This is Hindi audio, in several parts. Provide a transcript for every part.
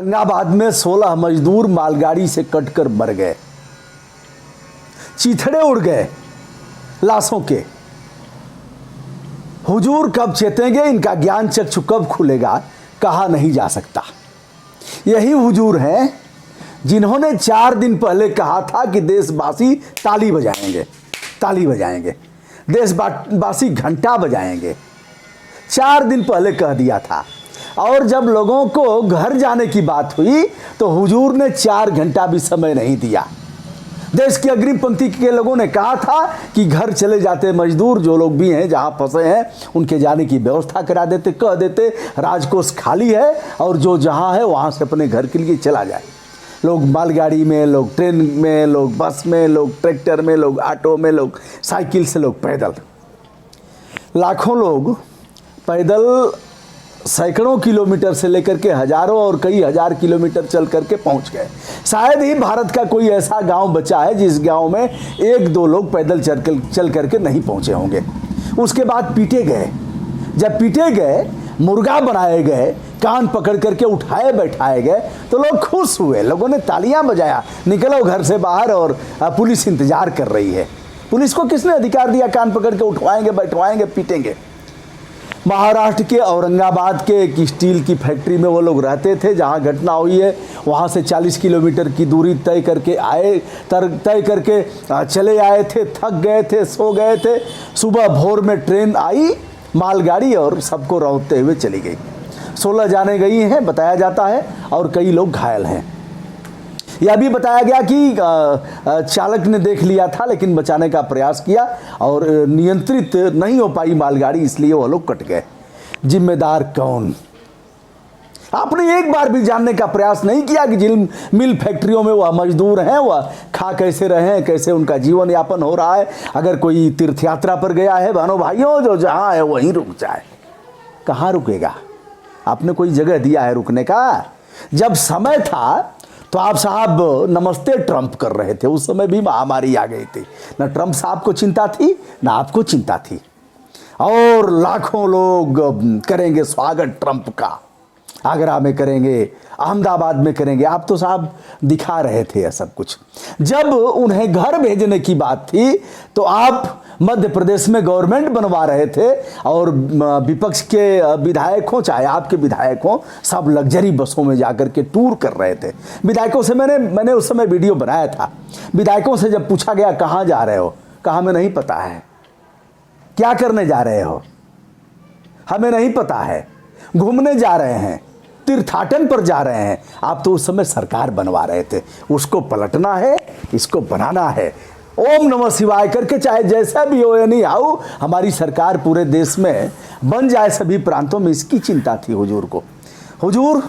औरंगाबाद में 16 मजदूर मालगाड़ी से कटकर मर गए, चीथड़े उड़ गए लाशों के। हुजूर कब चेतेंगे, इनका ज्ञान चक्षु कब खुलेगा, कहा नहीं जा सकता। यही हुजूर हैं जिन्होंने 4 दिन पहले कहा था कि देशवासी ताली बजाएंगे, ताली बजाएंगे, देशवासी घंटा बजाएंगे। 4 दिन पहले कह दिया था। और जब लोगों को घर जाने की बात हुई तो हुजूर ने 4 घंटा भी समय नहीं दिया। देश की अग्रिम पंक्ति के लोगों ने कहा था कि घर चले जाते मजदूर जो लोग भी हैं, जहां फंसे हैं, उनके जाने की व्यवस्था करा देते, कह देते राजकोष खाली है और जो जहां है वहां से अपने घर के लिए चला जाए। लोग मालगाड़ी में, लोग ट्रेन में, लोग बस में, लोग ट्रैक्टर में, लोग ऑटो में, लोग साइकिल से, लोग पैदल। लाखों लोग पैदल सैकड़ों किलोमीटर से लेकर के हजारों और कई हजार किलोमीटर चल करके पहुंच गए। शायद ही भारत का कोई ऐसा गांव बचा है जिस गांव में 1-2 लोग पैदल चल करके नहीं पहुंचे होंगे। उसके बाद पीटे गए। जब पीटे गए, मुर्गा बनाए गए, कान पकड़ करके उठाए बैठाए गए तो लोग खुश हुए, लोगों ने तालियां बजाया, निकलो घर से बाहर और पुलिस इंतजार कर रही है। पुलिस को किसने अधिकार दिया कान पकड़ के उठवाएंगे, बैठवाएंगे, पीटेंगे? महाराष्ट्र के औरंगाबाद के एक स्टील की फैक्ट्री में वो लोग रहते थे जहां घटना हुई है। वहां से 40 किलोमीटर की दूरी तय करके तय करके चले आए थे, थक गए थे, सो गए थे। सुबह भोर में ट्रेन आई, मालगाड़ी, और सबको रौंदते हुए चली गई। 16 जाने गई हैं बताया जाता है और कई लोग घायल हैं। यह भी बताया गया कि चालक ने देख लिया था लेकिन बचाने का प्रयास किया और नियंत्रित नहीं हो पाई मालगाड़ी, इसलिए वो लोग कट गए। जिम्मेदार कौन? आपने एक बार भी जानने का प्रयास नहीं किया कि जिन मिल फैक्ट्रियों में वह मजदूर हैं वह खा कैसे रहे हैं, कैसे उनका जीवन यापन हो रहा है। अगर कोई तीर्थ यात्रा पर गया है बहनों भाइयों, जो जहां है वहीं रुक जाए। कहाँ रुकेगा? आपने कोई जगह दिया है रुकने का? जब समय था तो आप साहब नमस्ते ट्रंप कर रहे थे, उस समय भी महामारी आ गई थी। न ट्रंप साहब को चिंता थी न आपको चिंता थी। और लाखों लोग करेंगे स्वागत ट्रंप का, आगरा में करेंगे, अहमदाबाद में करेंगे। आप तो साहब दिखा रहे थे यह सब कुछ। जब उन्हें घर भेजने की बात थी तो आप मध्य प्रदेश में गवर्नमेंट बनवा रहे थे और विपक्ष के विधायकों, चाहे आपके विधायक हों, सब लग्जरी बसों में जाकर के टूर कर रहे थे। विधायकों से मैंने उस समय वीडियो बनाया था। विधायकों से जब पूछा गया कहाँ जा रहे हो, कहा हमें नहीं पता है। क्या करने जा रहे हो? हमें नहीं पता है। घूमने जा रहे हैं, तीर्थाटन पर जा रहे हैं। आप तो उस समय सरकार बनवा रहे थे। उसको पलटना है, इसको बनाना है। ओम नमः शिवाय करके चाहे जैसा भी हो या नहीं आओ, हमारी सरकार पूरे देश में बन जाए, सभी प्रांतों में, इसकी चिंता थी हुजूर को। हुजूर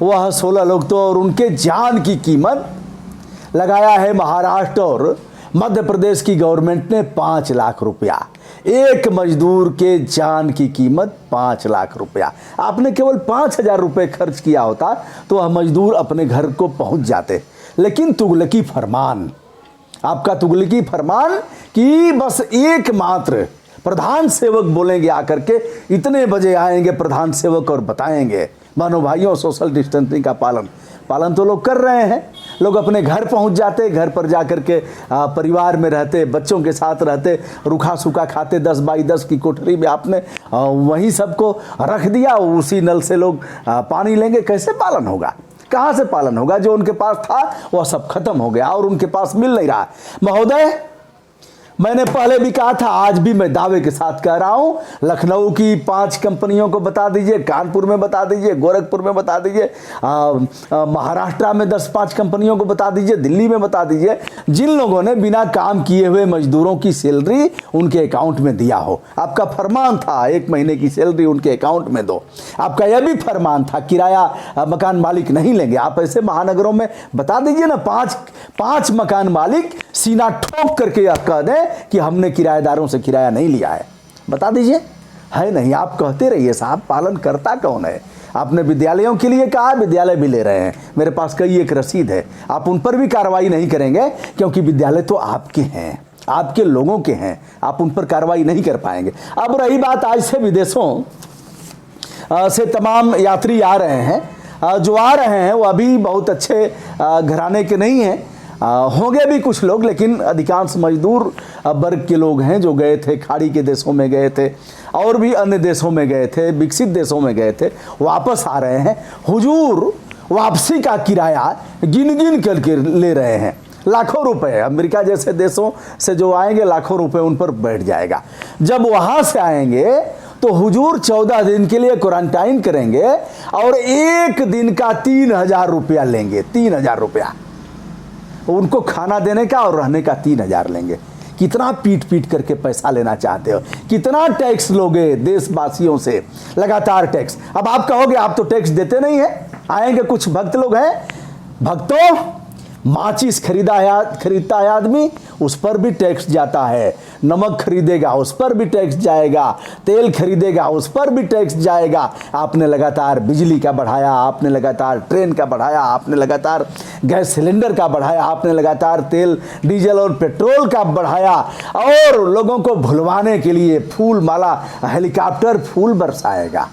वह 16 लोग तो, और उनके जान की कीमत लगाया है महाराष्ट्र और मध्य प्रदेश की गवर्नमेंट ने 5 लाख रुपया। एक मजदूर के जान की कीमत 5 लाख रुपया। आपने केवल 5,000 रुपये खर्च किया होता तो वह मजदूर अपने घर को पहुंच जाते। लेकिन तुगलकी फरमान, आपका तुगलकी फरमान कि बस एकमात्र प्रधान सेवक बोलेंगे आकर के, इतने बजे आएंगे प्रधान सेवक और बताएंगे। मानो भाइयों, सोशल डिस्टेंसिंग का पालन तो लोग कर रहे हैं। लोग अपने घर पहुंच जाते, घर पर जाकर के परिवार में रहते, बच्चों के साथ रहते, रूखा सूखा खाते। 10 बाई 10 की कोठरी में आपने वहीं सबको रख दिया, उसी नल से लोग पानी लेंगे। कैसे पालन होगा? कहाँ से पालन होगा? जो उनके पास था वह सब खत्म हो गया और उनके पास मिल नहीं रहा। महोदय, मैंने पहले भी कहा था, आज भी मैं दावे के साथ कह रहा हूं, लखनऊ की 5 कंपनियों को बता दीजिए, कानपुर में बता दीजिए, गोरखपुर में बता दीजिए, महाराष्ट्र में 10-5 कंपनियों को बता दीजिए, दिल्ली में बता दीजिए, जिन लोगों ने बिना काम किए हुए मजदूरों की सैलरी उनके अकाउंट में दिया हो। आपका फरमान था 1 महीने की सैलरी उनके अकाउंट में दो। आपका यह भी फरमान था किराया मकान मालिक नहीं लेंगे। आप ऐसे महानगरों में बता दीजिए ना, 5 मकान मालिक सीना ठोक करके यह कह दें कि हमने किराएदारों से किराया नहीं लिया है। बता दीजिए, है नहीं? आप कहते रहिए साहब, पालन करता कौन है? आपने विद्यालयों के लिए कहा, विद्यालय भी ले रहे हैं। मेरे पास कई एक रसीद है। आप उन पर भी कार्रवाई नहीं करेंगे क्योंकि विद्यालय तो आपके हैं, आपके लोगों के हैं। आप उन पर कार्रवाई नहीं कर पाएंगे। अब रही बात, आज से विदेशों से तमाम यात्री आ रहे हैं जो आ रहे हैं वो अभी बहुत अच्छे घराने के नहीं हैं, होंगे भी कुछ लोग, लेकिन अधिकांश मजदूर वर्ग के लोग हैं जो गए थे, खाड़ी के देशों में गए थे और भी अन्य देशों में गए थे, विकसित देशों में गए थे, वापस आ रहे हैं। हुजूर वापसी का किराया गिन गिन करके ले रहे हैं, लाखों रुपए। अमेरिका जैसे देशों से जो आएंगे लाखों रुपए उन पर बैठ जाएगा। जब वहाँ से आएंगे तो हुजूर 14 दिन के लिए क्वारंटाइन करेंगे और एक दिन का 3,000 रुपया लेंगे। 3,000 रुपया उनको खाना देने का और रहने का 3,000 लेंगे। कितना पीट पीट करके पैसा लेना चाहते हो, कितना टैक्स लोगे देशवासियों से, लगातार टैक्स। अब आप कहोगे आप तो टैक्स देते नहीं है। आएंगे कुछ भक्त लोग हैं, भक्तों माचिस खरीदता है आदमी, उस पर भी टैक्स जाता है। नमक खरीदेगा उस पर भी टैक्स जाएगा, तेल खरीदेगा उस पर भी टैक्स जाएगा। आपने लगातार बिजली का बढ़ाया, आपने लगातार ट्रेन का बढ़ाया, आपने लगातार गैस सिलेंडर का बढ़ाया, आपने लगातार तेल डीजल और पेट्रोल का बढ़ाया, और लोगों को भुलवाने के लिए फूल माला हेलीकॉप्टर फूल बरसाएगा।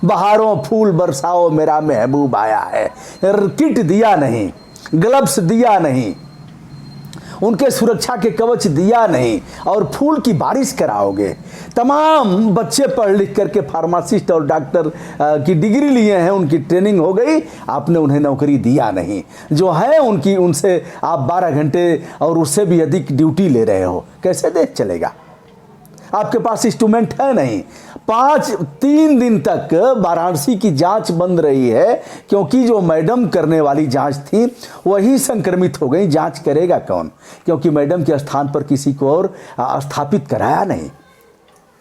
बहारों फूल बरसाओ मेरा महबूब आया है। किट दिया नहीं, ग्लव्स दिया नहीं, उनके सुरक्षा के कवच दिया नहीं, और फूल की बारिश कराओगे। तमाम बच्चे पढ़ लिख करके फार्मासिस्ट और डॉक्टर की डिग्री लिए हैं, उनकी ट्रेनिंग हो गई, आपने उन्हें नौकरी दिया नहीं। जो है उनकी, उनसे आप 12 घंटे और उससे भी अधिक ड्यूटी ले रहे हो। कैसे देश चलेगा? आपके पास इंस्ट्रूमेंट है नहीं। 3 दिन तक वाराणसी की जांच बंद रही है, क्योंकि जो मैडम करने वाली जांच थी वही संक्रमित हो गई। जांच करेगा कौन? क्योंकि मैडम के स्थान पर किसी को और स्थापित कराया नहीं।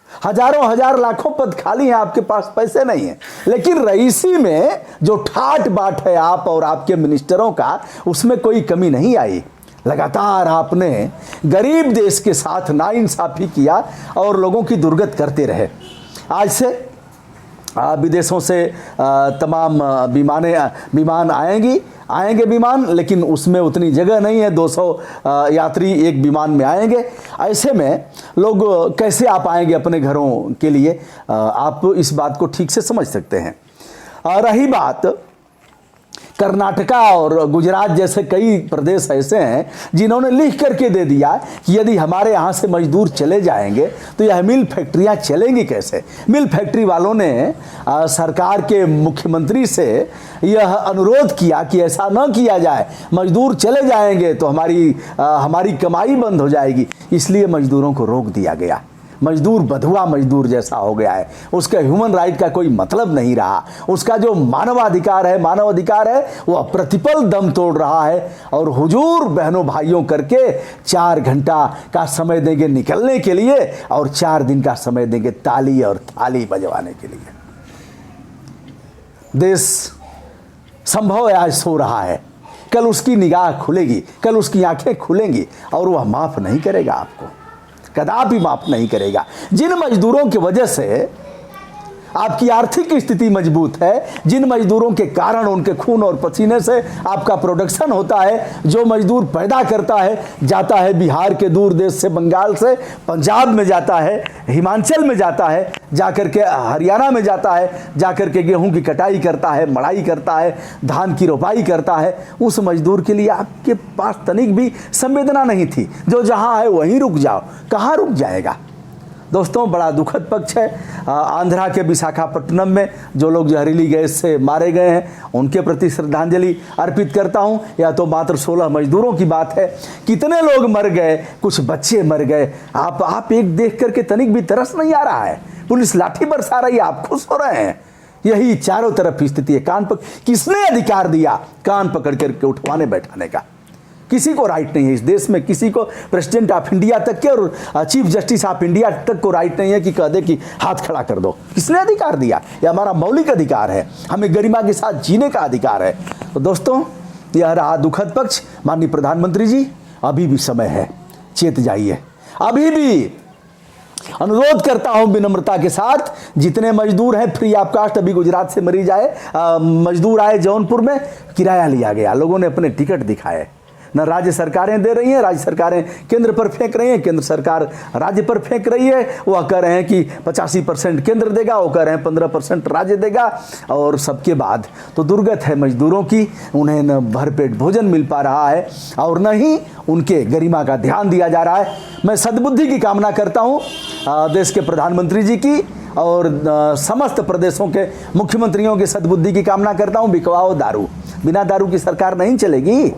हजारों हजार लाखों पद खाली हैं, आपके पास पैसे नहीं है। लेकिन रईसी में जो ठाट बाट है आप और आपके मिनिस्टरों का, उसमें कोई कमी नहीं आई। लगातार आपने गरीब देश के साथ नाइंसाफी किया और लोगों की दुर्गत करते रहे। आज से विदेशों से तमाम विमान आएंगे विमान, लेकिन उसमें उतनी जगह नहीं है। 200 यात्री एक विमान में आएंगे। ऐसे में लोग कैसे आप आएंगे अपने घरों के लिए? आप इस बात को ठीक से समझ सकते हैं। रही बात कर्नाटका और गुजरात जैसे कई प्रदेश ऐसे हैं जिन्होंने लिख करके दे दिया कि यदि हमारे यहाँ से मजदूर चले जाएंगे तो यह मिल फैक्ट्रियाँ चलेंगी कैसे। मिल फैक्ट्री वालों ने सरकार के मुख्यमंत्री से यह अनुरोध किया कि ऐसा न किया जाए, मजदूर चले जाएंगे तो हमारी कमाई बंद हो जाएगी। इसलिए मजदूरों को रोक दिया गया। मजदूर बधुआ मजदूर जैसा हो गया है, उसका ह्यूमन राइट का कोई मतलब नहीं रहा। उसका जो मानव अधिकार है वो प्रतिपल दम तोड़ रहा है। और हुजूर बहनों भाइयों करके 4 घंटा का समय देंगे निकलने के लिए और 4 दिन का समय देंगे ताली और थाली बजवाने के लिए। देश संभव है आज सो रहा है, कल उसकी निगाह खुलेगी, कल उसकी आंखें खुलेंगी और वह माफ नहीं करेगा आपको, कदापि माफ नहीं करेगा। जिन मजदूरों की वजह से आपकी आर्थिक स्थिति मजबूत है, जिन मजदूरों के कारण उनके खून और पसीने से आपका प्रोडक्शन होता है, जो मजदूर पैदा करता है, जाता है बिहार के दूर देश से, बंगाल से, पंजाब में जाता है, हिमाचल में जाता है, जाकर के हरियाणा में जाता है, जाकर के गेहूं की कटाई करता है, मड़ाई करता है, धान की रोपाई करता है, उस मजदूर के लिए आपके पास तनिक भी संवेदना नहीं थी। जो जहां है वहीं रुक जाओ, कहाँ रुक जाएगा? दोस्तों, बड़ा दुखद पक्ष है। आंध्रा के विशाखापट्टनम में जो लोग जहरीली गैस से मारे गए हैं, उनके प्रति श्रद्धांजलि अर्पित करता हूं। या तो मात्र 16 मजदूरों की बात है, कितने लोग मर गए, कुछ बच्चे मर गए। आप एक देख करके तनिक भी तरस नहीं आ रहा है। पुलिस लाठी बरसा रही है, आप खुश हो रहे हैं। यही चारों तरफ स्थिति है। किसने अधिकार दिया कान पकड़ करके उठवाने बैठाने का? किसी को राइट नहीं है इस देश में। किसी को, प्रेसिडेंट ऑफ इंडिया तक के और चीफ जस्टिस ऑफ इंडिया तक को राइट नहीं है कि कह दे कि हाथ खड़ा कर दो। किसने अधिकार दिया? यह हमारा मौलिक अधिकार है, हमें गरिमा के साथ जीने का अधिकार है। तो दोस्तों, यह रहा दुखद पक्ष। माननीय प्रधानमंत्री जी, अभी भी समय है, चेत जाइए। अभी भी अनुरोध करता हूं विनम्रता के साथ, जितने मजदूर हैं फ्री ऑफ कास्ट अभी गुजरात से मरीज आए, मजदूर आए जौनपुर में, किराया लिया गया, लोगों ने अपने टिकट दिखाए, न राज्य सरकारें दे रही हैं, राज्य सरकारें केंद्र पर फेंक रही हैं, केंद्र सरकार राज्य पर फेंक रही है। वह कह रहे हैं कि 85% केंद्र देगा, वो कह रहे हैं 15% राज्य देगा। और सबके बाद तो दुर्गत है मजदूरों की, उन्हें न भरपेट भोजन मिल पा रहा है और न ही उनके गरिमा का ध्यान दिया जा रहा है। मैं सद्बुद्धि की कामना करता हूँ देश के प्रधानमंत्री जी की और समस्त प्रदेशों के मुख्यमंत्रियों की सद्बुद्धि की कामना करता हूँ। बिकवाओ दारू, बिना दारू की सरकार नहीं चलेगी,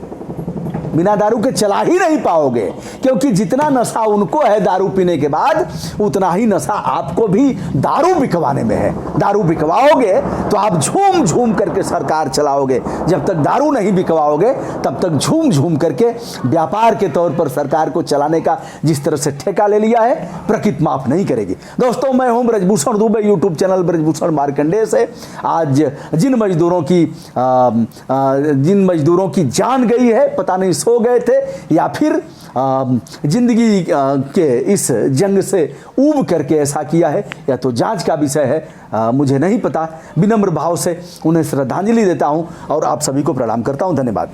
बिना दारू के चला ही नहीं पाओगे, क्योंकि जितना नशा उनको है दारू पीने के बाद, उतना ही नशा आपको भी दारू बिकवाने में है। दारू बिकवाओगे तो आप झूम झूम करके सरकार चलाओगे, जब तक दारू नहीं बिकवाओगे तब तक झूम झूम करके व्यापार के तौर पर सरकार को चलाने का जिस तरह से ठेका ले लिया है, प्रकृति माफ नहीं करेगी। दोस्तों, मैं हूं ब्रजभूषण दुबे, यूट्यूब चैनल ब्रजभूषण मार्कंडेय से। आज जिन मजदूरों की जान गई है, पता नहीं सो गए थे या फिर जिंदगी के इस जंग से ऊब करके ऐसा किया है, या तो जांच का विषय है, मुझे नहीं पता। विनम्र भाव से उन्हें श्रद्धांजलि देता हूं और आप सभी को प्रणाम करता हूं। धन्यवाद।